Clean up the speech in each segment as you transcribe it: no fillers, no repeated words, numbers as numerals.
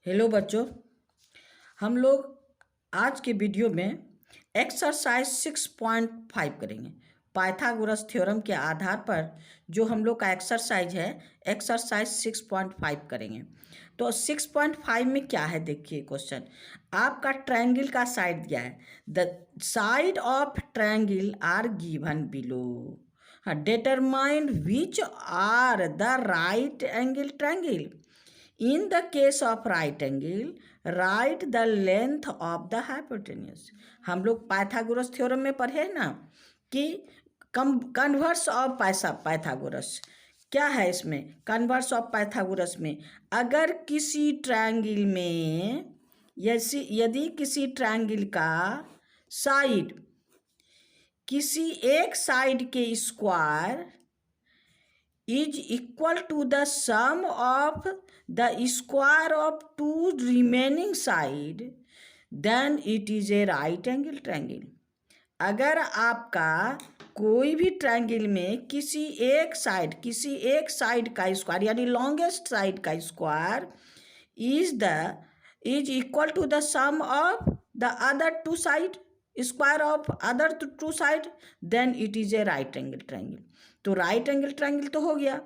Hello बच्चों, हम लोग आज के वीडियो में एक्सरसाइज 6.5 करेंगे। पाइथागोरस थ्योरम के आधार पर जो हम लोग का एक्सरसाइज है, एक्सरसाइज 6.5 करेंगे। तो 6.5 में क्या है, देखिए क्वेश्चन। आपका ट्रायंगल का साइड दिया है। The side of triangle are given below. Determine which are the right angle triangle. In the case of right angle, write the length of the hypotenuse. हम लोग पाइथागोरस थ्योरम में पढ़े ना कि कन्वर्स ऑफ पाइथागोरस क्या है। इसमें converse of Pythagoras में अगर किसी ट्रायंगल में यदि किसी ट्रायंगल का साइड किसी एक साइड के square is equal to the sum of the square of two remaining side, then it is a right angle triangle. अगर आपका कोई भी ट्रायंगल में किसी एक साइड का स्क्वायर यानी लॉन्गेस्ट साइड का square is equal to the sum of the other two side square of other two side, then it is a right angle triangle. तो राइट एंगल ट्रायंगल तो हो गया।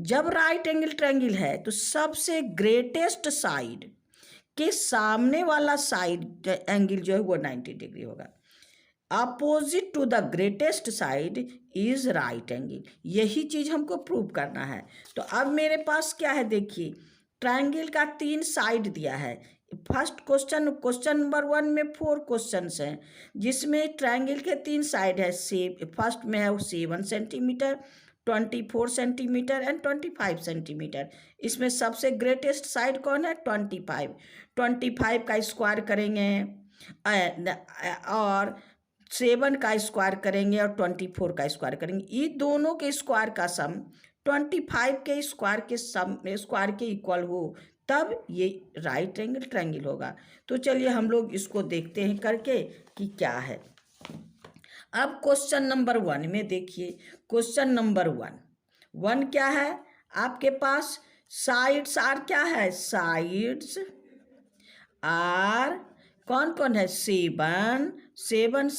जब राइट एंगल ट्रायंगल है तो सबसे greatest side के सामने वाला साइड एंगल जो है वो 90 डिग्री होगा। Opposite to the greatest side is right angle. यही चीज हमको प्रूव करना है। तो अब मेरे पास क्या है, देखिए ट्रायंगल का 3 साइड दिया है। फर्स्ट क्वेश्चन नंबर 1 में 4 क्वेश्चंस हैं जिसमें ट्रायंगल के 3 साइड है। फर्स्ट में है 7 सेंटीमीटर, 24 सेंटीमीटर एंड 25 सेंटीमीटर। इसमें सबसे ग्रेटेस्ट साइड कौन है? 25 का स्क्वायर करेंगे और 7 का स्क्वायर करेंगे और 24 का स्क्वायर करेंगे। ये दोनों के स्क्वायर का सम 25 के स्क्वायर के इक्वल हो, तब ये राइट एंगल ट्रायंगल होगा। तो चलिए हम लोग इसको देखते हैं करके कि क्या है। अब क्वेश्चन नंबर 1 में देखिए, क्वेश्चन नंबर 1 क्या है आपके पास? साइड्स आर क्या है? साइड्स आर कौन कौन है? 7 cm,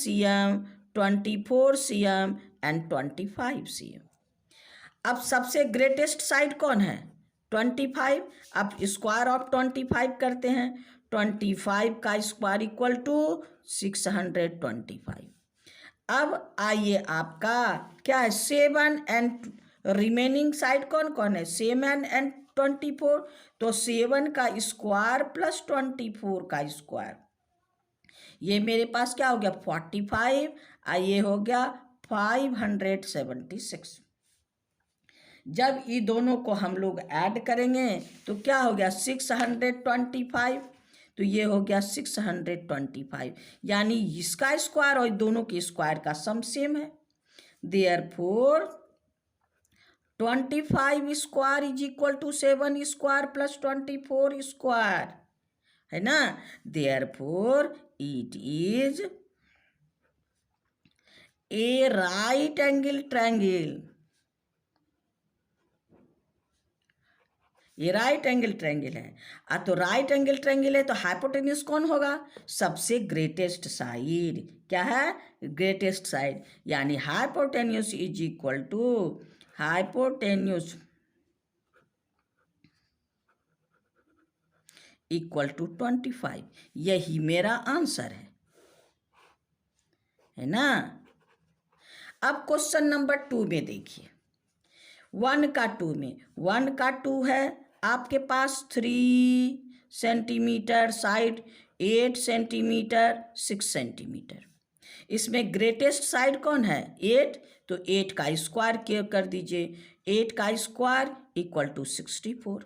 24 cm एंड 25 cm। अब सबसे ग्रेटेस्ट साइड कौन है? 25। अब स्क्वायर ऑफ 25 करते हैं। 25 का स्क्वायर इक्वल टू 625। अब आइए आपका क्या है? 7 एंड रिमेनिंग साइड कौन कौन है? 7 एंड 24। तो 7 का स्क्वायर प्लस 24 का स्क्वायर, ये मेरे पास क्या हो गया? 45। ये हो गया 576। जब ये दोनों को हम लोग ऐड करेंगे तो क्या हो गया? 625। तो ये हो गया 625, यानी इसका स्क्वायर और दोनों के स्क्वायर का सम सेम है। Therefore 25 square is equal to 7 square plus 24 square, है ना। Therefore it is a right angle triangle. ये राइट एंगल ट्रायंगल है। तो राइट एंगल ट्रायंगल है तो हाइपोटेन्यूज कौन होगा? सबसे ग्रेटेस्ट साइड। क्या है? ग्रेटेस्ट साइड, यानी hypotenuse is equal to hypotenuse equal to 25। यही मेरा आंसर है ना। अब क्वेश्चन नंबर 2 में देखिए, 1 का 2 है आपके पास 3 सेंटीमीटर साइड, 8 सेंटीमीटर, 6 सेंटीमीटर। इसमें ग्रेटेस्ट साइड कौन है? 8। तो 8 का स्क्वायर कर दीजिए। 8 का स्क्वायर इक्वल टू 64।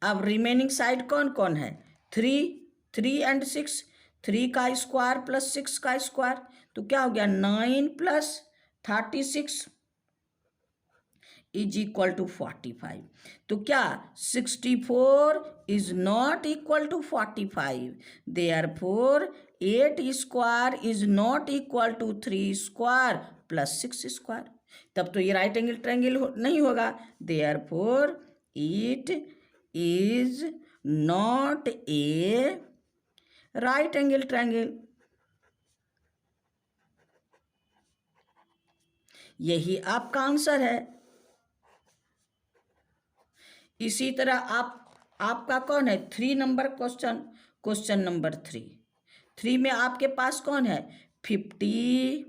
अब रिमेनिंग साइड कौन कौन है? 3 एंड 6। 3 का स्क्वायर प्लस 6 का स्क्वायर, तो क्या हो गया? 9 प्लस 36 इज इक्वल टू 45। तो क्या 64 is not equal to 45? Therefore 8 square is not equal to 3 square plus 6 square. तब तो ये राइट एंगल ट्रायंगल नहीं होगा। Therefore it is not a right angle triangle. यही आपका आंसर है। इसी तरह आपका कौन है 3 नंबर क्वेश्चन, क्वेश्चन नंबर 3 में आपके पास कौन है 50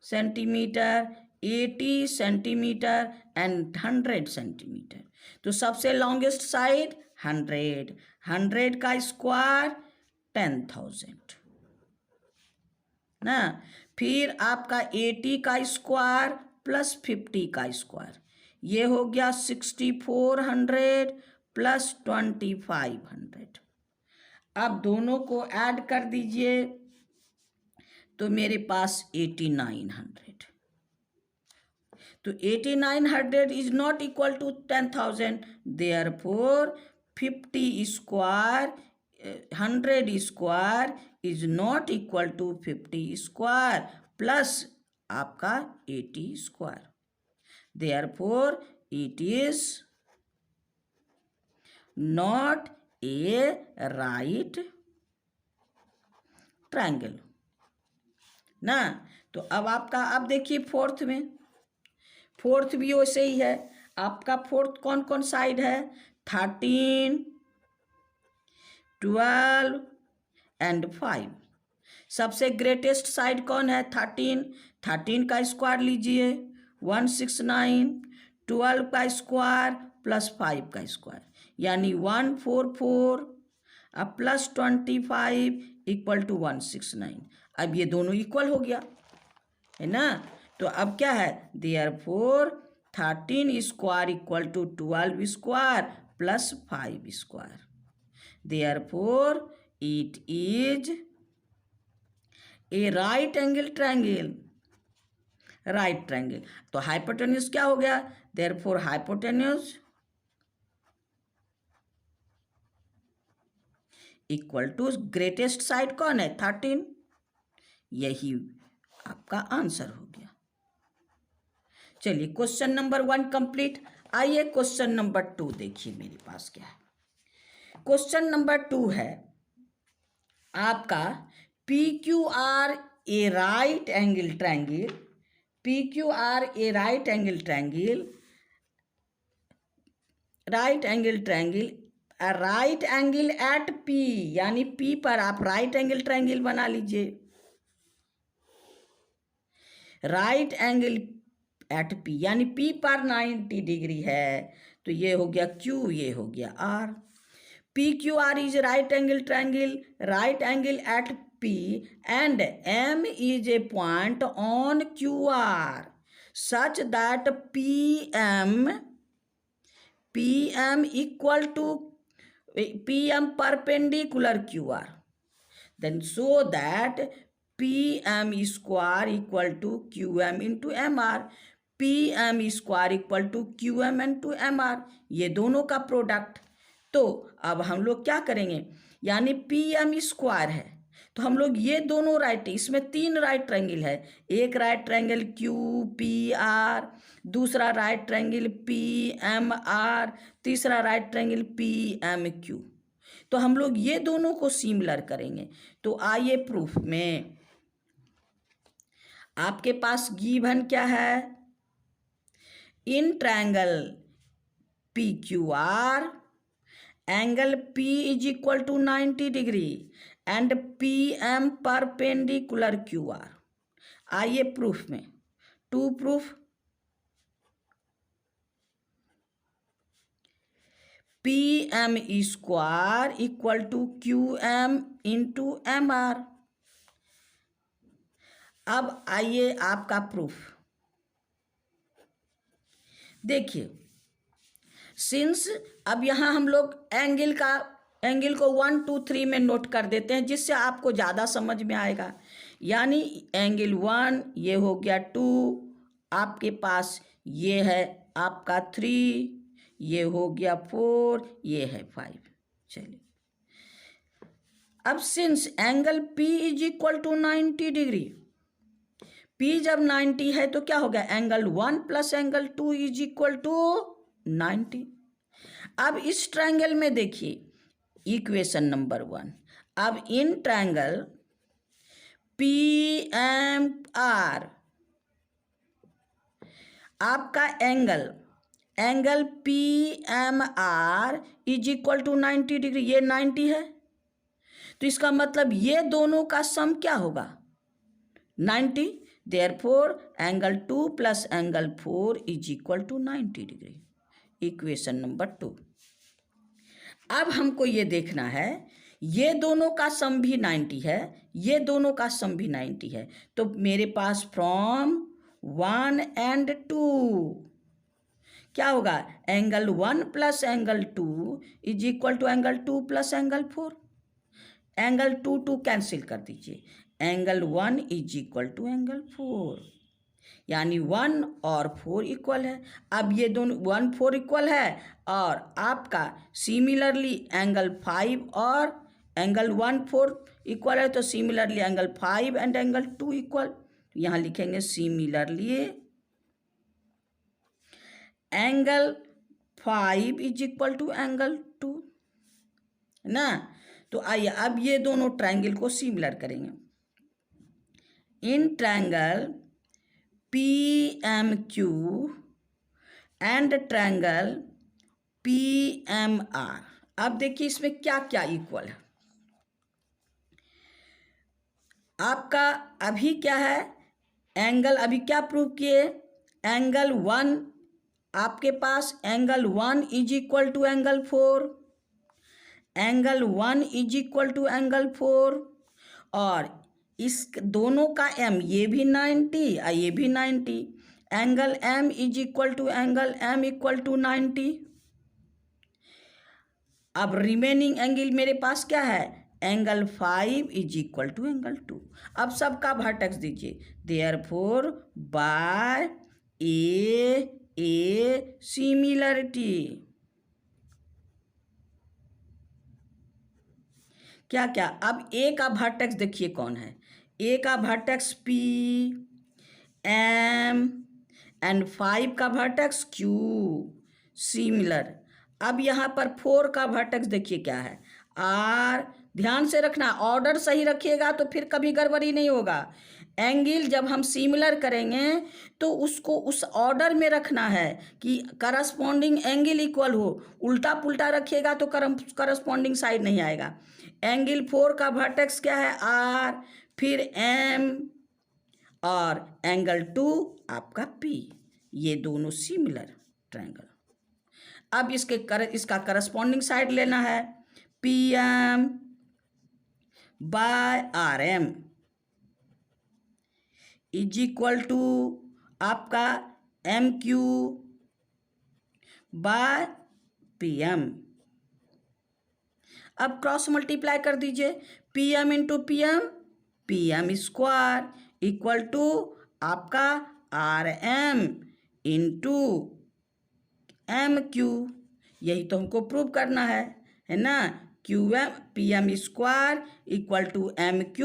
सेंटीमीटर, 80 सेंटीमीटर एंड 100 सेंटीमीटर। तो सबसे लॉन्गेस्ट साइड 100 का स्क्वायर 10,000 ना। फिर आपका 80 का स्क्वायर प्लस 50 का स्क्वायर, ये हो गया 6400 प्लस 2500। अब दोनों को ऐड कर दीजिए तो मेरे पास 8900। तो 8900 is not equal to 10,000, therefore 50 square 100 square is not equal to 50 square plus आपका 80 square, therefore it is not a right triangle ना। तो अब आपका, अब देखिए फोर्थ भी वैसे ही है। आपका फोर्थ कौन कौन साइड है 13, 12 एंड 5। सबसे ग्रेटेस्ट साइड कौन है 13 का स्क्वायर लीजिए 169, 12 का स्क्वायर प्लस 5 का स्क्वायर यानी 144 अब प्लस 25 इक्वल टू 169। अब ये दोनों इक्वल हो गया है ना। तो अब क्या है therefore 13 square equal to 12 square plus 5 square, therefore it is a right angle triangle, right triangle. तो हाइपोटेन्यूज क्या हो गया therefore hypotenuse equal to greatest side कौन है 13, यही आपका आंसर हो गया। चलिए क्वेश्चन नंबर 1 कंप्लीट। आइए क्वेश्चन नंबर 2 देखिए मेरे पास क्या है। क्वेश्चन नंबर 2 है आपका PQR a right angle triangle, PQR a right angle triangle, right angle triangle, right angle at P, यानी P पर आप राइट एंगल ट्रायंगल बना लीजिए। राइट एंगल एट P यानी P पर 90 डिग्री है, तो ये हो गया Q, ये हो गया R। PQR is right angle triangle, right angle at P and M is a point on QR such that PM equal to PM perpendicular QR, then so that PM square equal to QM into MR, PM square equal to QM into MR, ये दोनों का product. तो अब हम लोग क्या करेंगे, यानी PM स्क्वायर है तो हम लोग ये दोनों राइट, इसमें 3 राइट ट्रायंगल है, एक राइट ट्रायंगल QPR, दूसरा राइट ट्रायंगल PMR, तीसरा राइट ट्रायंगल PMQ। तो हम लोग ये दोनों को सिमिलर करेंगे। तो आइए प्रूफ में, आपके पास गिवन क्या है in triangle PQR angle P is equal to 90 degree and PM perpendicular QR। आइए प्रूफ में, 2 proof. PM square equal to QM into MR। अब आइए आपका प्रूफ देखिए। सिंस अब यहाँ हम लोग एंगल को 1 2 3 में नोट कर देते हैं जिससे आपको ज़्यादा समझ में आएगा। यानी एंगल 1 ये हो गया 2, आपके पास ये है आपका 3, ये हो गया 4, ये है 5। चलिए अब since angle P is equal to 90 degree, P जब 90 है तो क्या हो गया angle 1 plus angle 2 is equal to 90। अब इस ट्रायंगल में देखिए इक्वेशन नंबर 1। अब इन ट्रायंगल PMR आपका angle PMR is equal to 90 degree. ये 90 है तो इसका मतलब ये दोनों का सम क्या होगा 90। Therefore angle 2 plus angle 4 is equal to 90 degree. Equation number 2। अब हमको ये देखना है ये दोनों का सम भी 90 है, ये दोनों का सम भी 90 है, तो मेरे पास फ्रॉम 1 and 2 क्या होगा angle 1 plus angle 2 is equal to angle 2 plus angle 4। Angle 2 cancel कर दीजिए, angle 1 is equal to angle 4, यानी 1 और 4 इक्वल है। अब ये दोनों 1 4 इक्वल है और आपका सिमिलरली एंगल 5 और एंगल 1 4 इक्वल है, तो similarly angle 5 and angle 2 equal. यहाँ लिखेंगे similarly angle 5 is equal to angle 2 ना। तो आइए अब ये दोनों ट्रायंगल को सिमिलर करेंगे। In triangle PMQ and triangle PMR, अब देखिए इसमें क्या क्या इक्वल है। आपका अभी क्या है एंगल, अभी क्या प्रूव किए एंगल 1, आपके पास angle 1 is equal to angle 4, angle 1 is equal to angle 4, और इस दोनों का m ये भी 90 और ये भी 90, angle m is equal to angle m equal to 90। अब रिमेनिंग एंगल मेरे पास क्या है angle 5 is equal to angle 2। अब सबका वर्टेक्स दीजिए, देयरफॉर बाय ए सिमिलरिटी क्या क्या। अब ए का वर्टेक्स देखिए कौन है, ए का वर्टेक्स P M एंड 5 का वर्टेक्स Q सिमिलर। अब यहाँ पर 4 का वर्टेक्स देखिए क्या है R। ध्यान से रखना, ऑर्डर सही रखिएगा तो फिर कभी गड़बड़ी नहीं होगा। एंगल जब हम सिमिलर करेंगे तो उसको उस ऑर्डर में रखना है कि करस्पॉन्डिंग एंगल इक्वल हो। उल्टा पुल्टा रखिएगा तो करस्पॉन्डिंग साइड नहीं आएगा। एंगल 4 का वर्टेक्स क्या है R, फिर M, और एंगल 2 आपका P। ये दोनों सिमिलर ट्रायंगल। अब इसका करस्पॉन्डिंग साइड लेना है PM by RM is equal to आपका MQ बाय PM। अब क्रॉस मल्टीप्लाई कर दीजिए, PM into PM square equal to आपका RM इंटू MQ। यही तो हमको प्रूव करना है ना। QM PM square equal to MQ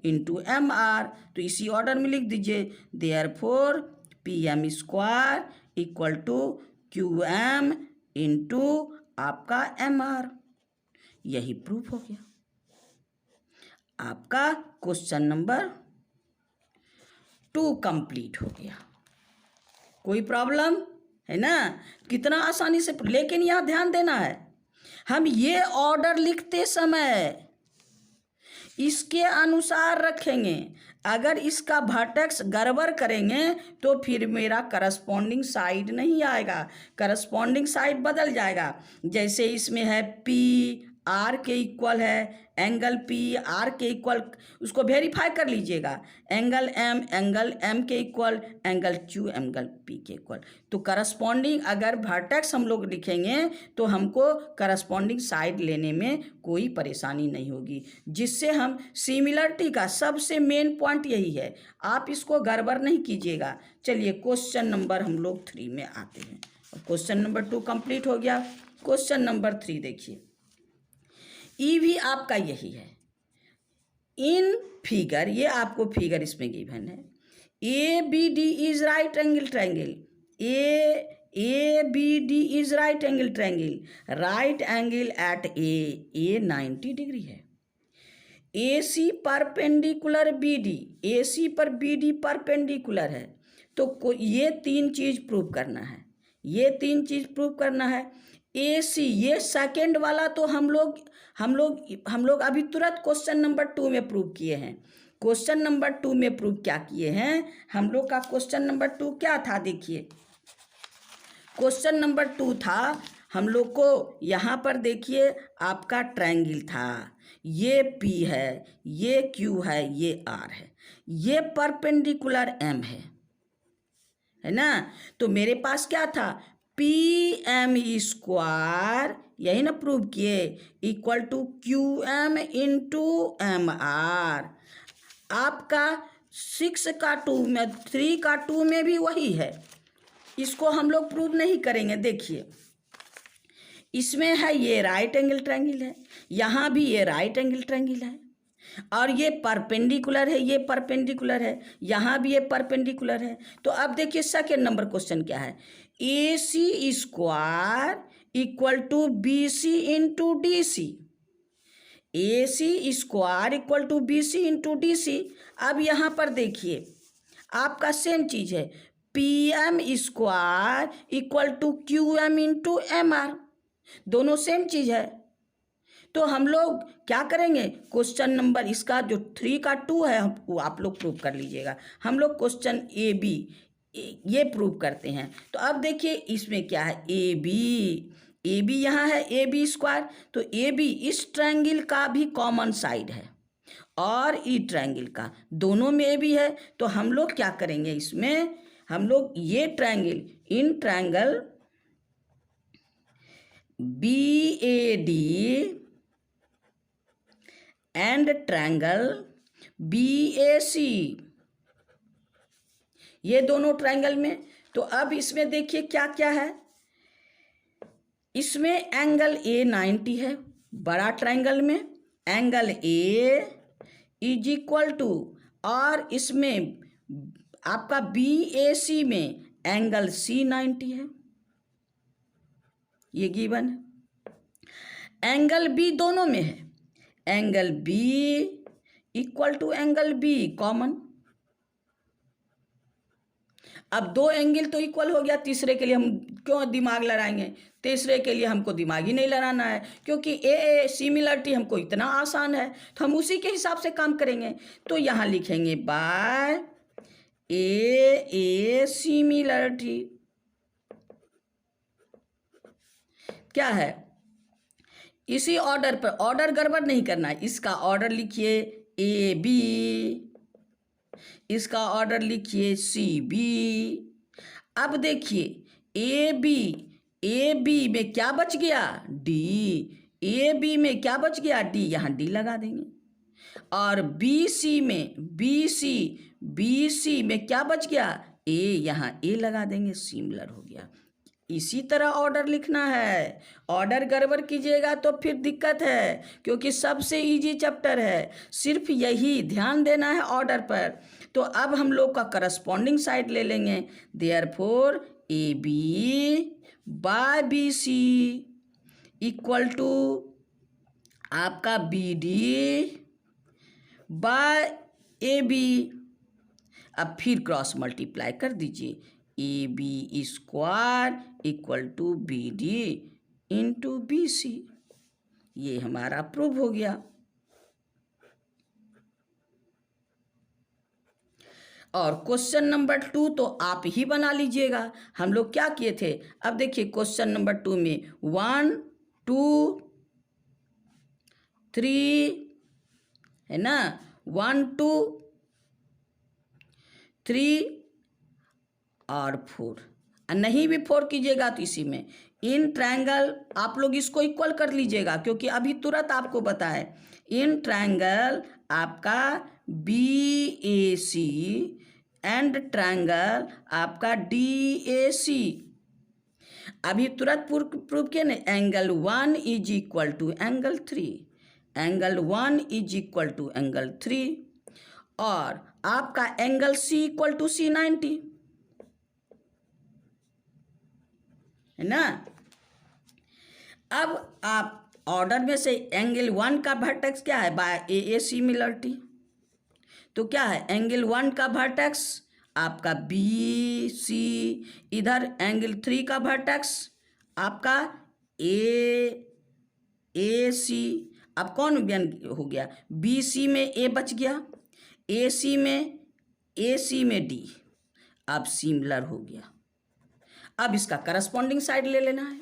into MR, तो इसी ऑर्डर में लिख दीजिए, therefore PM square equal to QM into आपका MR। यही प्रूफ हो गया आपका क्वेश्चन नंबर 2 कंप्लीट हो गया। कोई प्रॉब्लम है ना, कितना आसानी से। लेकिन यह ध्यान देना है हम ये ऑर्डर लिखते समय इसके अनुसार रखेंगे। अगर इसका वर्टेक्स गड़बड़ करेंगे तो फिर मेरा करस्पॉन्डिंग साइड नहीं आएगा, करस्पॉन्डिंग साइड बदल जाएगा। जैसे इसमें है P R के इक्वल है, एंगल P R के इक्वल, उसको वेरीफाई कर लीजिएगा। एंगल M के equal, angle Q angle P के इक्वल। तो करस्पॉन्डिंग अगर वर्टेक्स हम लोग लिखेंगे तो हमको करस्पॉन्डिंग साइड लेने में कोई परेशानी नहीं होगी, जिससे हम सिमिलरिटी का सबसे मेन पॉइंट यही है, आप इसको गड़बड़ नहीं कीजिएगा। चलिए क्वेश्चन नंबर हम लोग 3 में आते हैं। क्वेश्चन नंबर 2 कंप्लीट हो गया। क्वेश्चन नंबर 3 देखिए, ई भी आपका यही है। इन फिगर, ये आपको फिगर इसमें गिवन है, ABD is right angle triangle. ABD is right angle triangle, right angle at A 90 degree है। AC परपेंडिकुलर BD, AC पर BD परपेंडिकुलर है। तो ये तीन चीज प्रूव करना है, ये तीन चीज प्रूव करना है। AC ये सेकंड वाला तो हम लोग अभी तुरंत क्वेश्चन नंबर 2 में प्रूव किए हैं। क्वेश्चन नंबर 2 में प्रूव क्या किए हैं हम लोग का? क्वेश्चन नंबर 2 क्या था? देखिए, क्वेश्चन नंबर 2 था हम लोग को, यहाँ पर देखिए आपका ट्रायंगल था, ये P है, ये Q है, ये R है, ये परपेंडिकुलर M है ना। तो मेरे पास क्या था? PM स्क्वायर, यही ना प्रूव किए, equal to QM into MR। आपका 6 का 2 में, 3 का 2 में भी वही है, इसको हम लोग प्रूव नहीं करेंगे। देखिए इसमें है ये राइट एंगल ट्रायंगल है, यहाँ भी ये राइट एंगल ट्रायंगल है, और ये परपेंडिकुलर है, ये परपेंडिकुलर है, यहाँ भी ये परपेंडिकुलर है। तो अब देखिए सेकेंड नंबर क्वेश्चन क्या है? AC square equal to BC into DC, AC square equal to BC into DC। अब यहाँ पर देखिए आपका सेम चीज है, PM square equal to QM into MR, दोनों सेम चीज है। तो हम लोग क्या करेंगे? क्वेश्चन नंबर इसका जो 3 का 2 है वो आप लोग प्रूव कर लीजिएगा, हम लोग क्वेश्चन AB ये प्रूव करते हैं। तो अब देखिए इसमें क्या है, AB यहाँ है, AB स्क्वायर, तो AB इस ट्रायंगल का भी कॉमन साइड है और ई ट्रायंगल का, दोनों में AB है। तो हम लोग क्या करेंगे इसमें, हम लोग ये triangle, in triangle BAD and triangle BAC, ये दोनों ट्रायंगल में। तो अब इसमें देखिए क्या क्या है, इसमें एंगल A 90 है, बड़ा ट्रायंगल में angle A is equal to, और इसमें आपका BAC में एंगल C 90 है, ये गिवन है। एंगल B दोनों में है, angle B equal to angle B common. अब दो एंगल तो इक्वल हो गया, तीसरे के लिए हम क्यों दिमाग लड़ाएंगे? तीसरे के लिए हमको दिमाग ही नहीं लड़ाना है, क्योंकि ए सिमिलरिटी हमको इतना आसान है, तो हम उसी के हिसाब से काम करेंगे। तो यहाँ लिखेंगे बाय ए सिमिलरिटी, क्या है इसी ऑर्डर पर, ऑर्डर गड़बड़ नहीं करना है, इसका ऑर्डर लिखिए AB, इसका ऑर्डर लिखिए CB। अब देखिए AB में क्या बच गया? D, AB में क्या बच गया? D, यहाँ D लगा देंगे। और BC में क्या बच गया? A, यहाँ A लगा देंगे, सिमिलर हो गया। इसी तरह ऑर्डर लिखना है, ऑर्डर गड़बड़ कीजिएगा तो फिर दिक्कत है, क्योंकि सबसे इजी चैप्टर है, सिर्फ यही ध्यान देना है ऑर्डर पर। तो अब हम लोग का करस्पॉन्डिंग साइड ले लेंगे, therefore AB by BC equal to आपका BD बाय AB। अब फिर क्रॉस मल्टीप्लाई कर दीजिए, AB square equal to BD into BC, ये हमारा प्रूव हो गया। और क्वेश्चन नंबर 2 तो आप ही बना लीजिएगा, हम लोग क्या किए थे। अब देखिए क्वेश्चन नंबर 2 में 1 2 3 है ना, 1 2 3 और 4, नहीं भी 4 कीजिएगा तो इसी में इन ट्रायंगल आप लोग इसको इक्वल कर लीजिएगा, क्योंकि अभी तुरंत आपको बताए इन ट्रायंगल आपका BAC एंड ट्रायंगल आपका DAC। अभी तुरंत प्रूव किया ना, angle 1 is equal to angle 3, angle 1 is equal to angle 3, और आपका angle C equal to C 90। है ना। अब आप ऑर्डर में से एंगल 1 का वर्टेक्स क्या है, बाय ए सिमिलरिटी। तो क्या है, एंगल 1 का वर्टेक्स आपका बी सी, इधर एंगल 3 का वर्टेक्स आपका ए सी। अब कौन व्यन हो गया, बी सी में ए बच गया, ए सी में डी, अब सिमिलर हो गया। अब इसका करस्पॉन्डिंग साइड ले लेना है।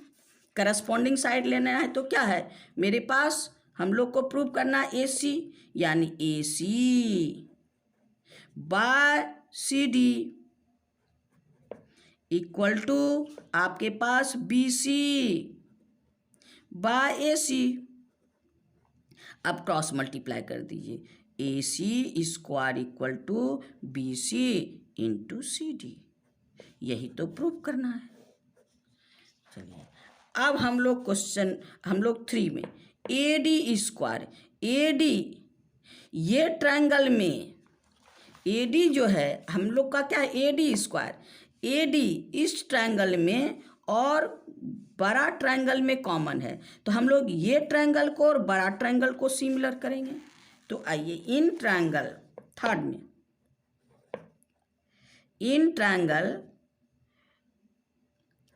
करस्पॉन्डिंग साइड लेना है तो क्या है मेरे पास, हम लोग को प्रूव करना ए सी, यानी A C by C D equal to आपके पास बी सी बाय ए सी। अब क्रॉस मल्टीप्लाई कर दीजिए, A C square equal to B C into C D, यही तो प्रूव करना है। चलिए अब हम लोग 3 में ए डी स्क्वायर, ए डी ये ट्रायंगल में ए डी जो है हम लोग का क्या है, ए डी स्क्वायर, ए डी इस ट्रायंगल में और बड़ा ट्रायंगल में कॉमन है, तो हम लोग ये ट्रायंगल को और बड़ा ट्रायंगल को सिमिलर करेंगे। तो आइए इन ट्रायंगल थर्ड में, in triangle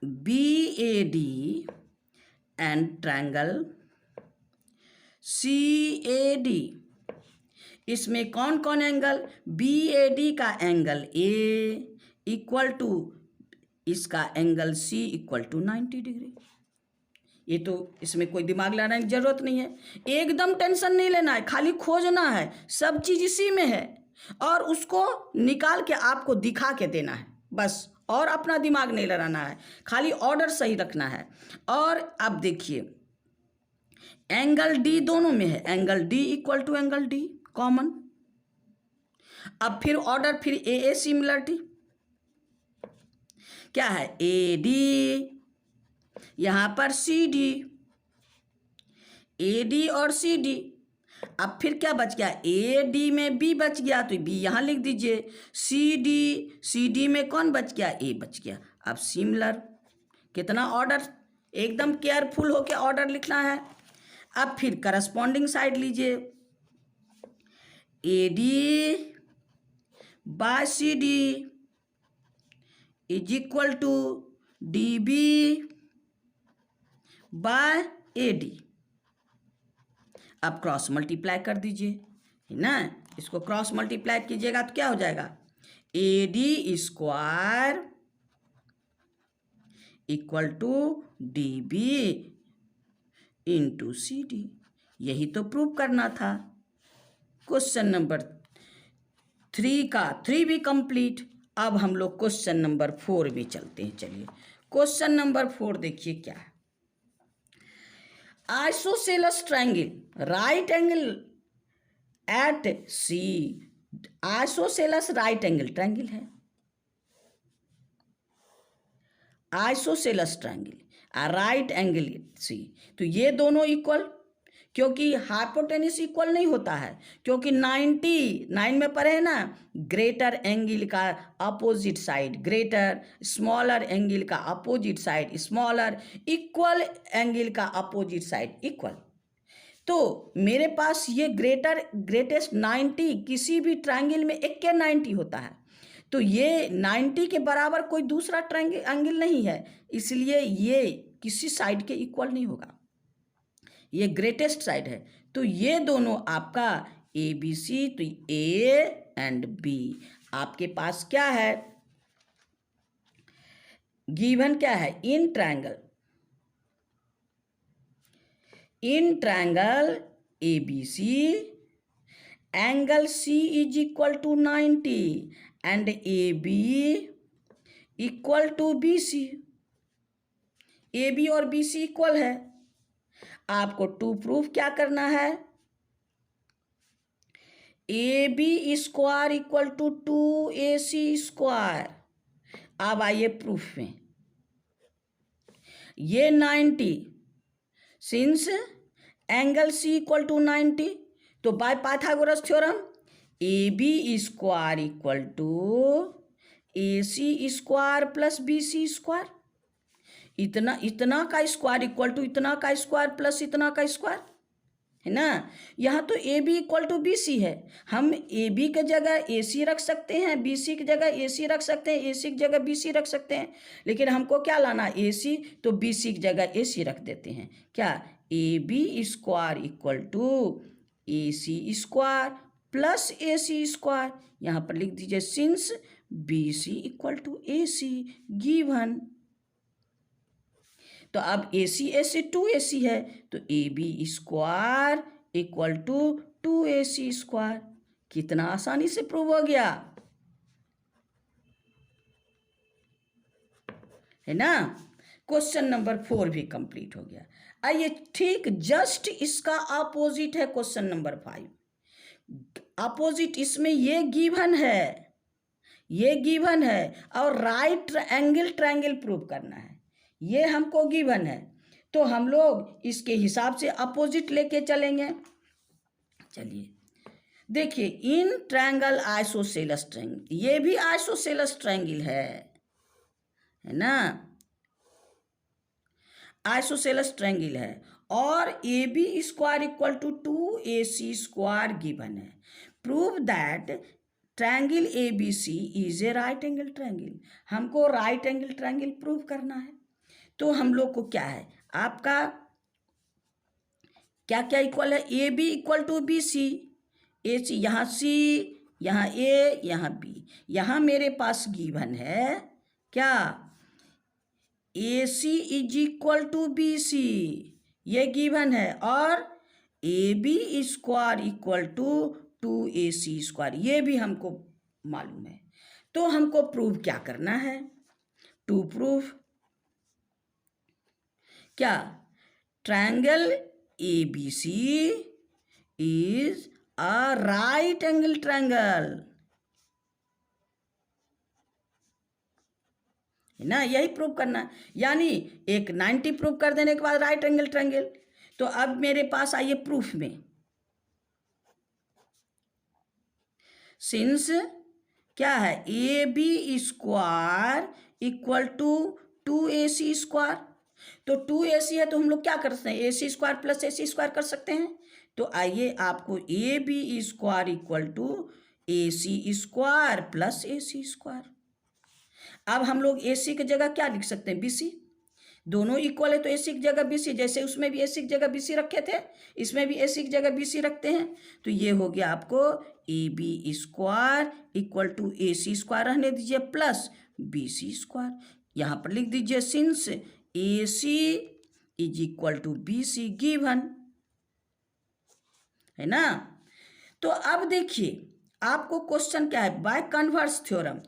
B A D and triangle C A D, इसमें कौन कौन एंगल, बी ए डी का एंगल ए इक्वल टू इसका angle C equal to 90 degree. ये तो इसमें कोई दिमाग लगाने की जरूरत नहीं है, एकदम टेंशन नहीं लेना है, खाली खोजना है, सब चीज इसी में है और उसको निकाल के आपको दिखा के देना है बस, और अपना दिमाग नहीं लगाना है, खाली ऑर्डर सही रखना है। और अब देखिए एंगल डी दोनों में है, angle D equal to angle D common. अब फिर ऑर्डर, फिर ए सिमिलरिटी क्या है, ए डी यहां पर सी डी, ए डी और सी डी। अब फिर क्या बच गया, ए डी में बी बच गया तो बी यहां लिख दीजिए, सी डी में कौन बच गया, ए बच गया। अब सिमिलर, कितना ऑर्डर, एकदम केयरफुल होके ऑर्डर लिखना है। अब फिर करस्पॉन्डिंग साइड लीजिए, A D by C D is equal to D B by A D. अब क्रॉस मल्टीप्लाई कर दीजिए, है ना, इसको क्रॉस मल्टीप्लाई कीजिएगा तो क्या हो जाएगा, A D square equal to D B into C D, यही तो प्रूव करना था। क्वेश्चन नंबर 3 का 3 भी कंप्लीट। अब हम लोग क्वेश्चन नंबर 4 में चलते हैं। चलिए क्वेश्चन नंबर 4 देखिए क्या है, isosceles triangle right angle at C, isosceles right angle triangle है, isosceles triangle right angle C, तो ये दोनों इक्वल, क्योंकि हाइपोटेन्यूस इक्वल नहीं होता है, क्योंकि 99 में पढ़े ना, ग्रेटर एंगल का opposite side greater, smaller angle का opposite side smaller, equal angle का अपोजिट साइड इक्वल। तो मेरे पास ये ग्रेटेस्ट 90 किसी भी ट्रायंगल में एक के 90 होता है, तो ये 90 के बराबर कोई दूसरा ट्रायंगल एंगल नहीं है, इसलिए ये किसी साइड के इक्वल नहीं होगा, ये ग्रेटेस्ट साइड है। तो ये दोनों आपका ए बी सी, तो ए एंड बी आपके पास क्या है, गिवन क्या है, in triangle A B C angle C is equal to 90 and A B equal to B C, A B और बी सी इक्वल है। आपको टू प्रूफ क्या करना है, A B square equal to 2AC square. अब आइए proof में, ये 90 since angle C equal to 90, तो by Pythagoras theorem A B square equal to AC square plus BC square, इतना इतना का स्क्वायर इक्वल टू इतना का स्क्वायर प्लस इतना का स्क्वायर, है ना। यहाँ तो A B equal to B C है, हम ए बी की जगह ए सी रख सकते हैं, बी सी की जगह ए सी रख सकते हैं, ए सी की जगह बी सी रख सकते हैं, लेकिन हमको क्या लाना ए सी, तो बी सी की जगह ए सी रख देते हैं। क्या, A B square equal to A C square plus A C square, यहाँ पर लिख दीजिए since B C equal to A C given. तो अब ए सी 2ac है, तो A B square equal to 2ac square. कितना आसानी से प्रूव हो गया, है ना। क्वेश्चन नंबर 4 भी कंप्लीट हो गया। आइए, ठीक जस्ट इसका अपोजिट है क्वेश्चन नंबर 5। अपोजिट इसमें ये गिवन है, ये गिवन है और राइट एंगल ट्रायंगल प्रूव करना है, ये हमको गिवन है, तो हम लोग इसके हिसाब से अपोजिट लेके चलेंगे। चलिए देखिए, इन ट्रायंगल आइसोसेलेस ट्रायंगल, ये भी आइसोसेलेस ट्रायंगल है ना, आइसोसेलेस ट्रायंगल है, और A B square equal to 2ac square given है। Prove that triangle A B C is a right angle triangle, हमको राइट एंगल ट्रायंगल प्रूव करना है। तो हम लोग को क्या है, आपका क्या क्या इक्वल है, A B equal to B C, A C यहाँ सी, यहाँ ए, यहाँ बी, यहाँ मेरे पास गिवन है क्या, A C is equal to B C, ये गिवन है, और A B square equal to 2ac square, ये भी हमको मालूम है। तो हमको प्रूव क्या करना है, टू प्रूव क्या, triangle A B C is a right angle triangle, है ना, यही प्रूव करना है। यानी एक 90 प्रूव कर देने के बाद राइट एंगल ट्रायंगल। तो अब मेरे पास आइए प्रूफ में, सिंस क्या है, A B square equal to 2ac square, तो 2ac है तो हम लोग क्या कर सकते हैं, ac square plus ac square कर सकते हैं। तो आइए, आपको A B square equal to ac square plus ac square. अब हम लोग ac की जगह क्या लिख सकते हैं, bc, दोनों इक्वल है तो ac की जगह bc, जैसे उसमें भी ac की जगह bc रखे थे, इसमें भी ac की जगह bc रखते हैं। तो ये हो गया आपको A B square equal to ac square रहने दीजिए प्लस bc स्क्वायर, यहाँ पर लिख दीजिए since ac is equal to bc given, है ना। तो अब देखिए, आपको क्वेश्चन क्या है, by converse theorem,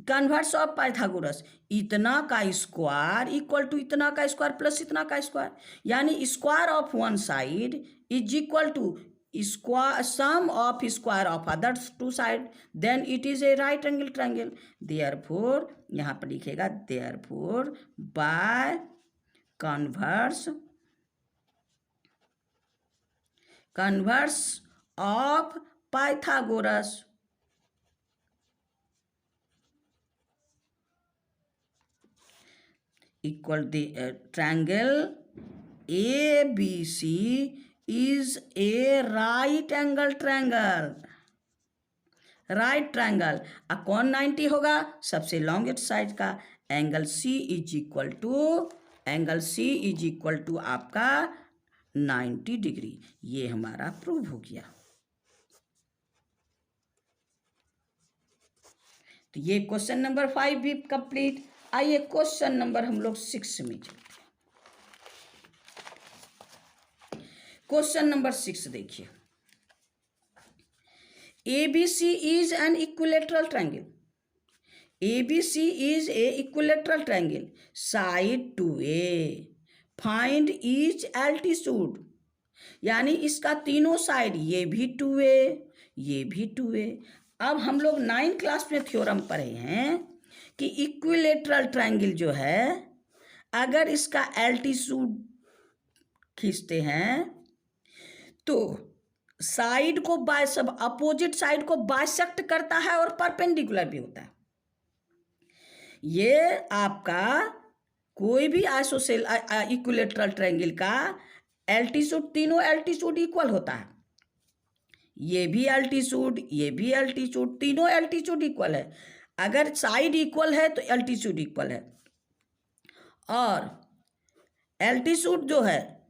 converse of Pythagoras, इतना का स्क्वायर इक्वल टू इतना का स्क्वायर प्लस इतना का स्क्वायर, यानी square of one side is equal to square sum of square of other two side, then it is a right angle triangle. Therefore यहाँ पर लिखेगा therefore by converse of Pythagoras equal triangle A B C is a right angle triangle, right triangle. कौन 90 होगा, सबसे longest side का, angle C is equal to आपका 90 degree. ये हमारा प्रूव हो गया। तो ये क्वेश्चन नंबर 5 भी कंप्लीट। आइए क्वेश्चन नंबर हम लोग 6 में चलते हैं। क्वेश्चन नंबर 6 देखिए, ABC is an equilateral triangle. ABC is a equilateral triangle. Side 2a. Find each altitude. यानी इसका तीनों साइड, ये भी 2a, ये भी 2a। अब हम लोग 9th क्लास में थ्योरम पढ़े हैं कि इक्विलेटरल ट्रायंगल जो है, अगर इसका एल्टीट्यूड खींचते हैं तो साइड को सब अपोजिट साइड को बाइसेक्ट करता है और परपेंडिकुलर भी होता है। ये आपका कोई भी आइसोसेल इक्विलेटरल ट्रायंगल का एल्टीट्यूड, तीनों एल्टीट्यूड इक्वल होता है। ये भी एल्टीट्यूड, ये भी एल्टीट्यूड, तीनों एल्टीट्यूड इक्वल है। अगर साइड इक्वल है तो एल्टीट्यूड इक्वल है। और एल्टीट्यूड जो है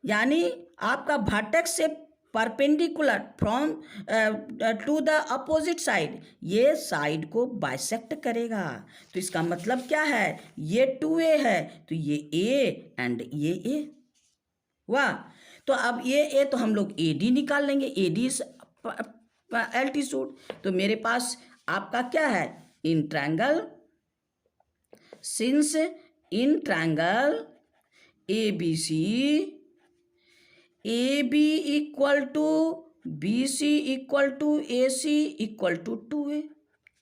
यानी आपका वर्टेक्स से perpendicular from to the opposite side, ये साइड को बाइसेक्ट करेगा। तो इसका मतलब क्या है, ये 2a है तो ये a एंड ये a। वाह, तो अब ये a तो हम लोग AD निकाल लेंगे, AD एल्टीट्यूड। तो मेरे पास आपका क्या है, in triangle, since in triangle ABC, AB equal to BC equal to AC equal to 2a,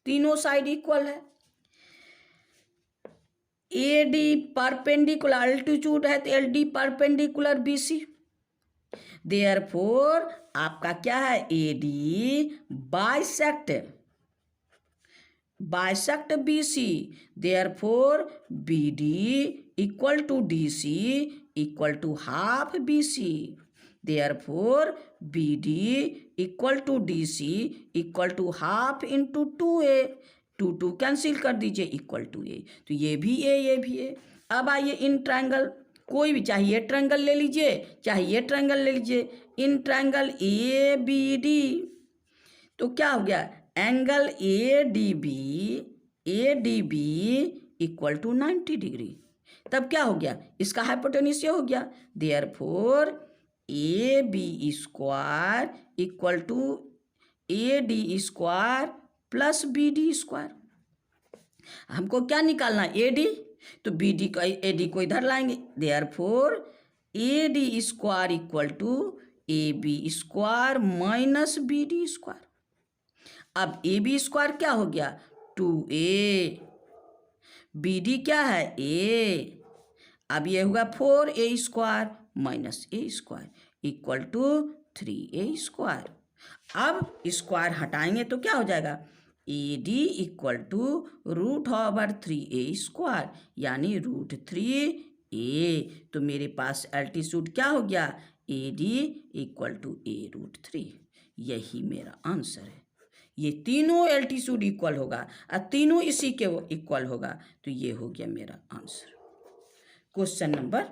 तीनों साइड इक्वल है। AD परपेंडिकुलर एल्टीट्यूड है तो LD परपेंडिकुलर BC। देयरफॉर आपका क्या है, AD bisect BC, therefore BD equal to DC equal to half BC, therefore BD equal to DC equal to half into 2a, 2 cancel कर दीजिए equal to a, तो ये भी a, ये भी a। अब आइए इन ट्रायंगल, कोई भी, चाहे ये ट्रायंगल ले लीजिए चाहे ये ट्रायंगल ले लीजिए, इन ट्रायंगल ABD, तो क्या हो गया, angle ADB equal to 90 degree. तब क्या हो गया, इसका हाइपोटेन्यूज ये हो गया, therefore AB square equal to AD square plus BD square. हमको क्या निकालना, AD, तो BD को AD को इधर लाएंगे, therefore AD square equal to AB square minus BD square. अब AB स्क्वायर क्या हो गया, 2a, BD क्या है a, अब ये होगा 4a square minus a square equal to 3a square. अब स्क्वायर हटाएंगे तो क्या हो जाएगा, AD equal to √3a square यानी √3a। तो मेरे पास एल्टीट्यूड क्या हो गया, AD इक्वल टू a√3। यही मेरा आंसर है। ये तीनों एल्टीट्यूड इक्वल होगा और तीनों इसी के इक्वल होगा, तो ये हो गया मेरा आंसर। Question number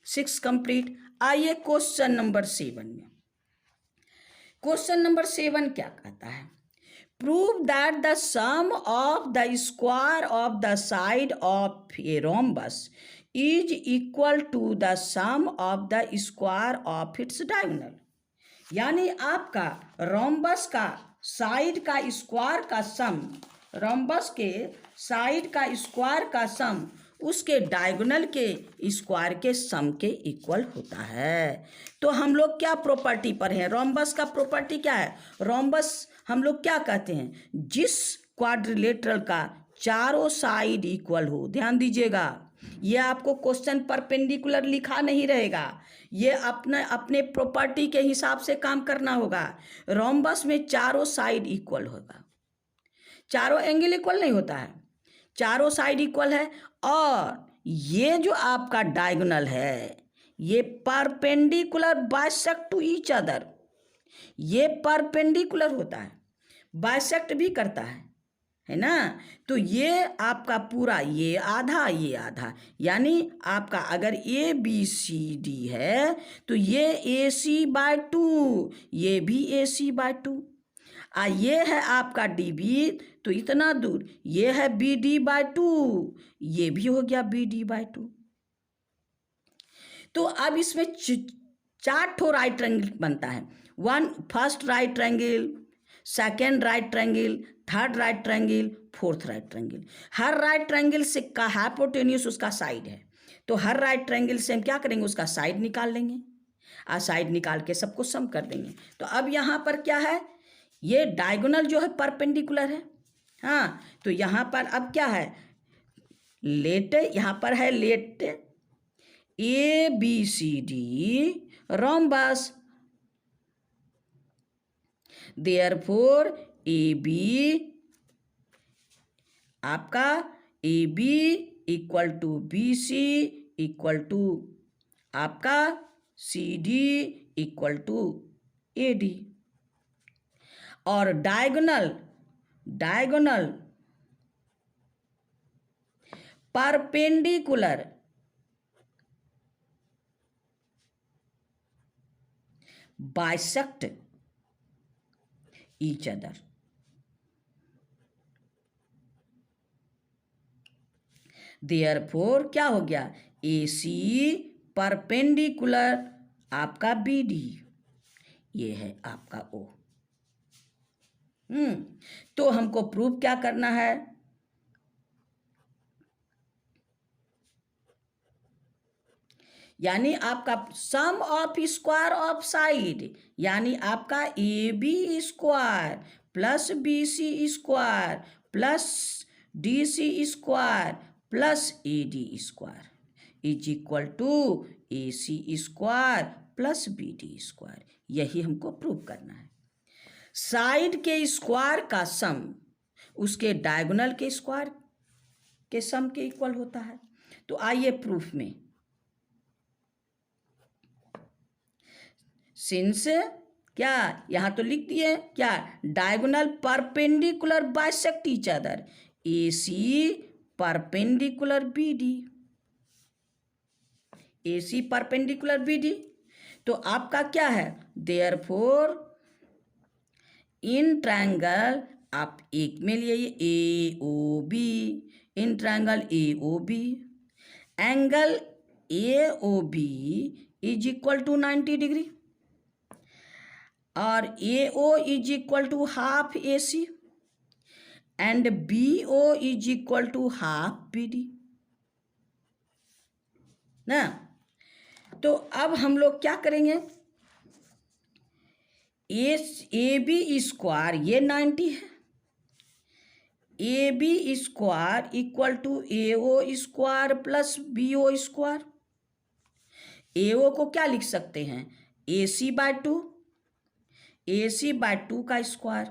6 complete. आइए क्वेश्चन नंबर 7 में। क्वेश्चन नंबर 7 क्या कहता है, prove that the sum of the square of the side of a rhombus is equal to the sum of the square of its diagonal. यानी आपका rhombus का side का square का sum, rhombus के side का स्क्वायर का sum उसके diagonal के स्क्वायर के सम के इक्वल होता है। तो हम लोग क्या प्रॉपर्टी पर हैं, रोम्बस का प्रॉपर्टी क्या है, रोम्बस हम लोग क्या कहते हैं, जिस क्वाड्रिलेटरल का चारों साइड इक्वल हो। ध्यान दीजिएगा, ये आपको क्वेश्चन परपेंडिकुलर लिखा नहीं रहेगा, ये अपने प्रॉपर्टी के हिसाब से काम करना होगा। रोम्बस में चारों साइड इक्वल होगा, चारों एंगल इक्वल नहीं होता है, चारों साइड इक्वल है। और ये जो आपका डायगोनल है ये perpendicular bisect to each other, ये परपेंडिकुलर होता है, बाइसेक्ट भी करता है ना। तो ये आपका पूरा ये आधा, यानी आपका अगर ABCD है तो ये AC/2, ये भी AC/2। ये है आपका DB, तो इतना दूर ये है BD/2, ये भी हो गया BD/2। तो अब इसमें 4 ठो राइट ट्रायंगल बनता है, first right triangle, second right triangle, third right triangle, fourth right triangle. हर राइट ट्रायंगल से का हाइपोटेन्यूज उसका साइड है, तो हर राइट ट्रायंगल से हम क्या करेंगे, उसका साइड निकाल लेंगे और साइड निकाल के सबको सम कर देंगे। तो अब यहाँ पर क्या है, ये डायगोनल जो है परपेंडिकुलर है, हाँ, तो यहाँ पर अब क्या है, लेट, यहाँ पर है let ABCD rhombus, therefore AB आपका AB equal to B C equal to आपका C D equal to A D. और diagonal perpendicular bisect each other. Therefore क्या हो गया, ए सी परपेंडिकुलर आपका बी डी, ये है आपका ओ। तो हमको प्रूव क्या करना है, यानी आपका sum of square of side, यानी आपका A B square plus B C square plus D C square plus A D square is equal to A C square plus B D square. यही हमको prove करना है। Side के square का sum उसके diagonal के स्क्वायर के सम के इक्वल होता है। तो आइए प्रूफ में, सिंस क्या यहां तो लिख दिए क्या, diagonal perpendicular bisect each other, A C perpendicular B D, A C perpendicular B D. तो आपका क्या है, देयरफॉर इन ट्रायंगल, आप एक में लिए A O B, in triangle A O B, angle A O B is equal to 90 degree और A O is equal to half A C and B O is equal to half B D ना। तो अब हम लोग क्या करेंगे, ए B square ये 90 है, A B square equal to A O square plus B O square. ए ओ को क्या लिख सकते हैं, A C by two, A C by two का square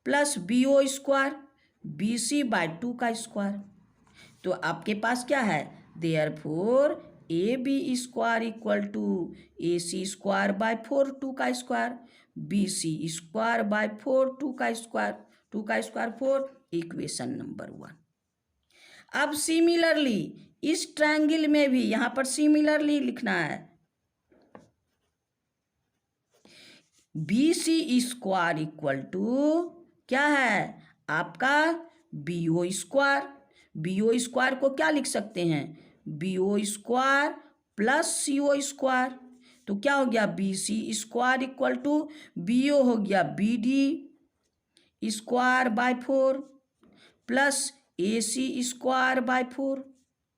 plus B O square B C by two का स्क्वायर। तो आपके पास क्या है, therefore A B square equal to A C square by 4 2 का square, B C square by 4 2 का square, 2 का स्क्वायर 4, इक्वेशन नंबर 1। अब सिमिलरली इस ट्रायंगल में भी यहां पर सिमिलरली लिखना है, B C square equal to क्या है आपका B O square, B O square को क्या लिख सकते हैं, B O square plus C O square. तो क्या हो गया, B C square equal to B O हो गया B D square by 4 plus A C square by 4,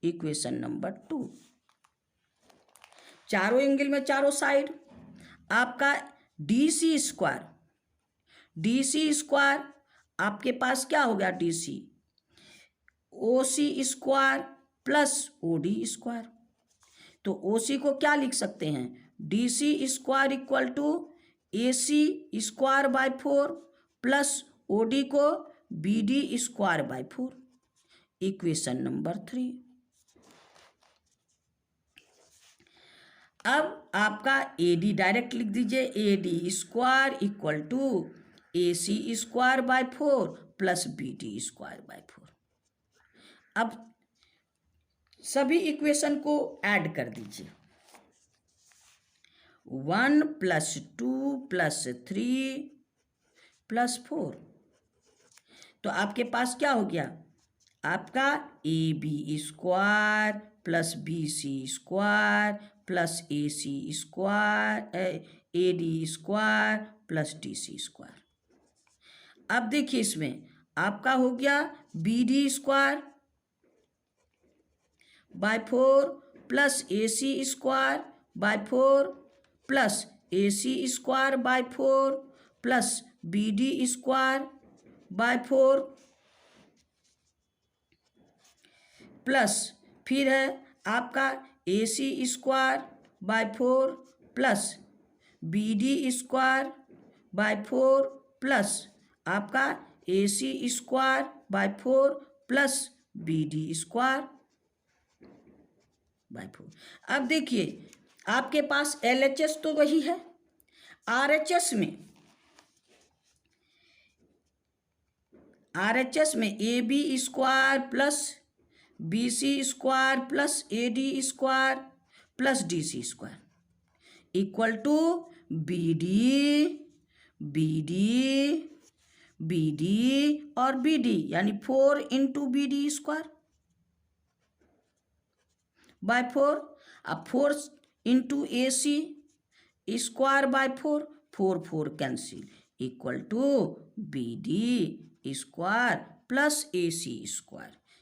equation number 2। चारों एंगल में चारों साइड आपका डी सी स्क्वायर आपके पास क्या हो गया, D C O C square plus O D square. तो ओ सी को क्या लिख सकते हैं, D C square equal to A C square by 4 plus O D को B D square by 4, equation number 3। अब आपका ए डी डायरेक्ट लिख दीजिए, A D square equal to A C square by 4 plus B D square by 4। अब सभी equation को add कर दीजिए, 1 प्लस 2 प्लस 3 प्लस 4। तो आपके पास क्या हो गया, आपका A B square plus B C square plus A C square A D square plus D C square. अब देखिए इसमें आपका हो गया B D square by 4 plus A C square by 4 plus A C square by 4 plus B D square by 4 plus फिर है आपका A C square by 4 plus B D square by 4 plus आपका A C square by 4 plus B D square by 4। अब देखिए आपके पास LHS तो वही है, RHS में AB² plus BC² plus AD² plus DC² equal to BD और BD, यानी 4 इंटू BD² बाय 4। अब 4 into AC² by 4, 4 cancel, equal to BD² plus AC²।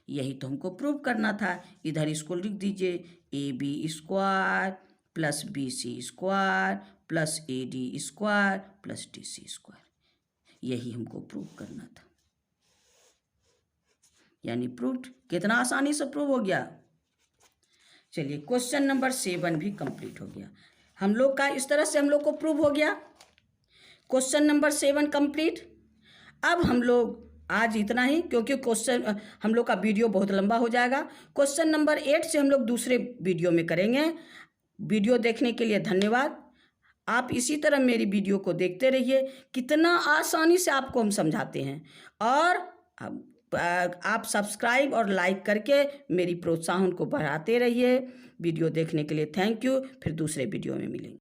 यही तो हमको प्रूव करना था। इधर इसको लिख दीजिए AB² plus BC² plus AD² plus DC²। यही हमको प्रूव करना था, यानी प्रूव्ड। कितना आसानी से प्रूव हो गया। चलिए क्वेश्चन नंबर 7 भी कंप्लीट हो गया हम लोग का। इस तरह से हम लोग को प्रूव हो गया क्वेश्चन नंबर 7 कंप्लीट। अब हम लोग आज इतना ही, क्योंकि क्वेश्चन हम लोग का वीडियो बहुत लंबा हो जाएगा। क्वेश्चन नंबर 8 से हम लोग दूसरे वीडियो में करेंगे। वीडियो देखने के लिए धन्यवाद। आप इसी तरह मेरी वीडियो को देखते रहिए, कितना आसानी से आपको हम समझाते हैं। और आप सब्सक्राइब और लाइक करके मेरी प्रोत्साहन को बढ़ाते रहिए। वीडियो देखने के लिए थैंक यू। फिर दूसरे वीडियो में मिलेंगे।